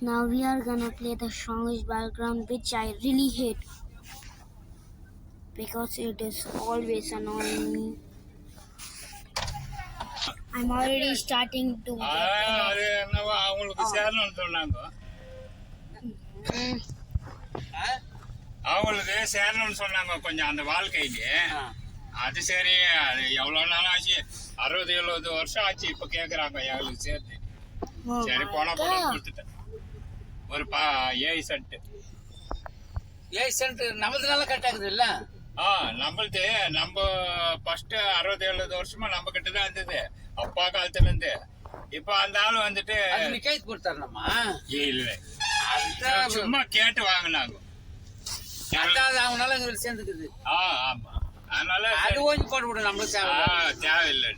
Now we are gonna play the strongest battleground, which I really hate because it is always annoying me. I'm already starting to அவங்களுக்கு சேரணும்னு சொன்னாங்க கொஞ்சம் அந்த வாழ்க்கைக்கு. அது சரி, அது எவ்வளோ நாள் ஆச்சு, 60-70 வருஷம் ஆச்சு. இப்போ கேட்குறாங்க எங்களுக்கு சேர்த்து. சரி போன கொடுத்துட்டேன் ஒரு ஏஐ சென்ட். ஏஐ சென்ட் நம்மதுனால கட் ஆகுது இல்ல? நம்மளுது நம்ம ஃபர்ஸ்ட் 60-70 வருஷமா நம்ம கிட்ட தான் இருந்தது, அப்பா காலத்துல இருந்து. இப்ப அந்த ஆளு வந்துட்டு கைது கொடுத்தாருமா? இல்ல, சும்மா கேட்டு வாங்கினாங்க. அவனால எங்களுக்கு சேர்ந்துக்குது. ஆமா, அதனால அது கொஞ்சம் போட்டு விடு, நம்மளுக்கு தேவையில்லை.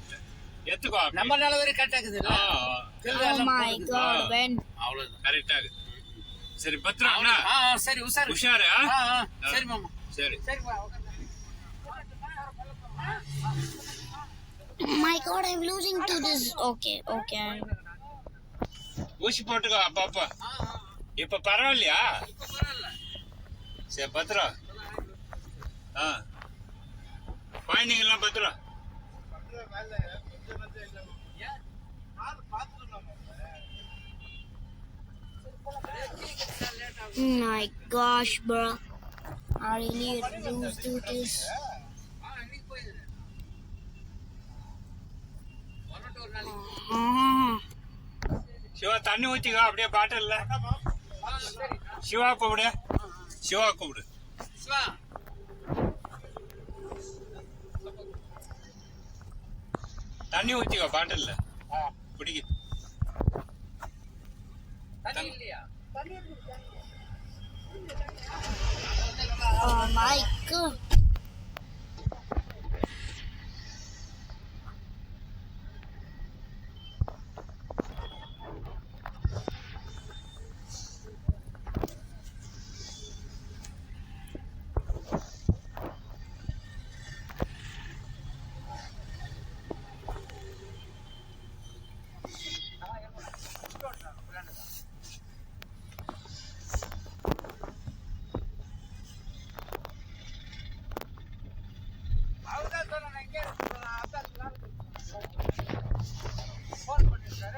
எத்துக்கோ, நம்ம நல்ல வரை கட் ஆகுது. அவ்வளவு கரெக்டா இருக்கு. சரி பத்திரம்னா? சரி உஷாரு. சரி மாமா, சரி. My God, I'm losing to this. Okay. ஊசி போட்டுக்கோ அப்பப்பா. இப்ப பரவாயில்லையா? சரி பத்திரம். பாயிண்டிங்கெல்லாம் பத்திரம். My gosh, bro. I really lose to this. Siva தண்ணி ஊத்திக்கோ அப்படியே பாட்டில்ல. சிவா கூப்பிடு. தண்ணி ஊத்திக்கோ பாட்டில்ல. குடிக்க Oh my God.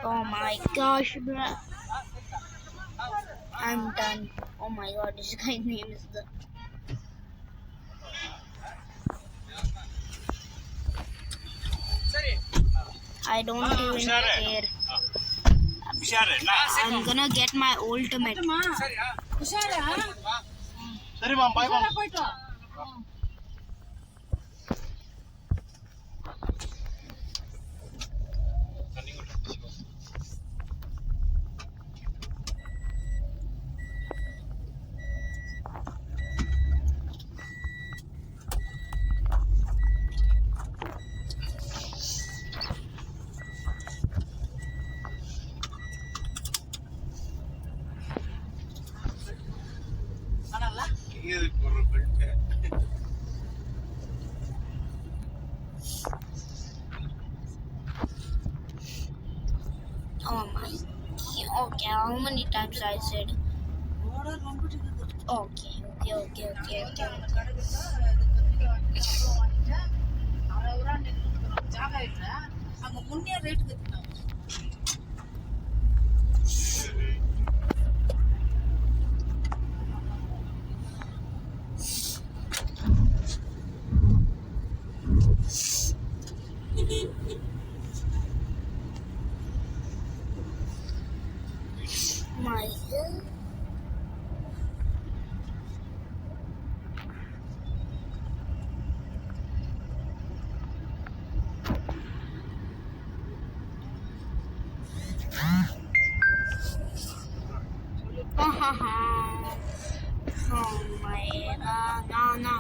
Oh my gosh, bro. I'm done. Oh my God, this guy's name is the... I don't even care. I'm gonna get my ultimate. Sorry, mom. Bye, mom. Oh my. Okay, how many times I said? Okay. My God. Oh my God, no.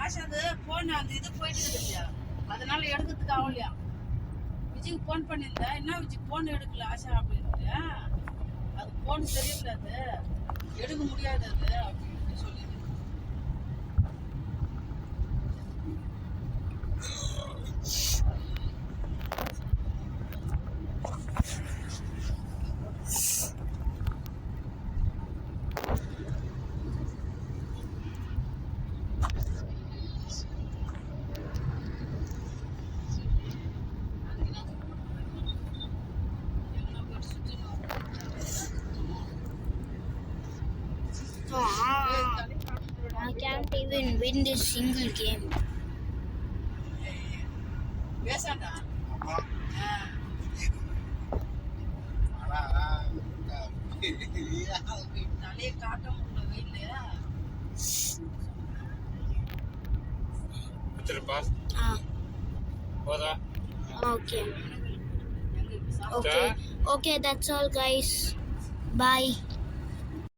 ஆஷாது phone அந்த இது போயிட்டு இருக்கு, அதனால எடுக்கிறதுக்கு ஆகலையா? விஜய்க்கு phone பண்ணியிருந்தேன், என்ன விஜய் ஃபோன் எடுக்கல ஆஷா அப்படின்ட்டு. அது ஃபோன் தெரியல, அது எடுக்க முடியாது அது அப்படின்னு சொல்லிட்டு. I can't even win this single game. பேசாண்டா. தலையை காட்ட முடியல வெயில்ல. கொடுத்துருப்பா Ah, போதா okay. எங்க இப்ப சாப்பிட்டு Okay. Okay, that's all, guys. Bye.